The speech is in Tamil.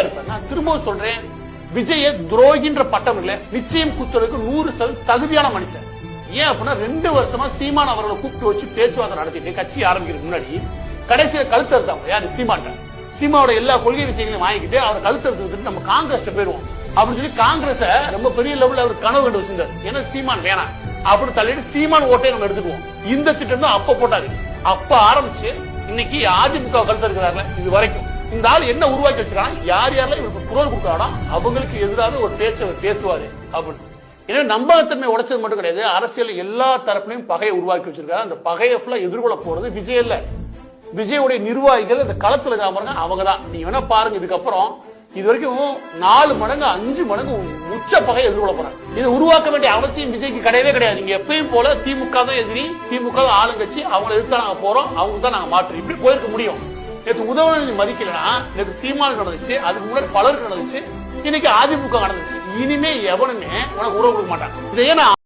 இருப்பேன். நான் திரும்பவும் சொல்றேன், விஜய துரோகின்ற பட்டம் இல்ல, நிச்சயம் குத்துறதுக்கு 100% தகுதியான மனுஷன். ஏன் அப்படின்னா 2 வருஷமா சீமான் அவர்களை கூப்பிட்டு வச்சு பேச்சுவார்த்தை நடத்திட்டு கட்சி ஆரம்பிக்கிறதுக்கு முன்னாடி கடைசியில கழுத்து அறுத்தாங்க. யாரு? சீமான். சீமாவோட எல்லா கொள்கை விஷயங்களையும் வாங்கிட்டு அவர் கழுத்து அறுத்து நம்ம காங்கிரஸ் போயிருவோம் அப்படின்னு சொல்லி காங்கிரஸ் ரொம்ப பெரிய லெவலில் அவர் கனவு கண்டு வச்சிருந்தாரு. ஏன்னா சீமான் வேணாம் அப்படின்னு தள்ளிட்டு சீமான் ஓட்டை நம்ம எடுத்துக்குவோம். இந்த திட்டம் தான் அப்ப போட்டாரு. அப்ப ஆரம்பிச்சு இன்னைக்கு அதிமுக கழுத்து இருக்கிறார்கள். இது வரைக்கும் இந்த ஆள் என்ன உருவாக்கி வச்சிருக்காங்க, யார் யாரெல்லாம் இவருக்கு குரல் கொடுத்தாரோ அவங்களுக்கு எதிராக ஒரு பேச்சு அவர் பேசுவாரு அப்படின்னு. எனவே நம்பகத்தன்மை உடைச்சது மட்டும் கிடையாது, அரசியல் எல்லா தரப்பிலையும் பகையை உருவாக்கி வச்சிருக்காரு. அந்த பகையை எதிர்கொள்ள போறது விஜய் இல்ல, விஜயோடைய நிர்வாகிகள் இந்த களத்துல இருக்காங்க. அவங்கதான் நீங்க வேணா பாருங்க. இதுக்கப்புறம் இது வரைக்கும் 4 மடங்கு 5 மடங்கு உச்ச பகையை எதிர்கொள்ள போறாங்க. இதை உருவாக்க வேண்டிய அவசியம் விஜய்க்கு கிடையவே கிடையாது. நீங்க எப்பயும் போல திமுக தான் எதிரி, திமுக தான் ஆளுங்கட்சி, அவங்களை எதிர்த்து நாங்க போறோம், அவங்க தான் நாங்க மாற்று இப்படி போயிருக்க முடியும். நேற்று உதவநிதி மதிக்கலன்னா நேற்று சீமான் நடந்துச்சு, அதுக்கு முன்னாடி பலருக்கு நடந்துச்சு, இன்னைக்கு அதிமுக நடந்துச்சு. இனிமே எவனுமே உனக்கு உறவு கொடுக்க மாட்டாங்க. இதையே நான்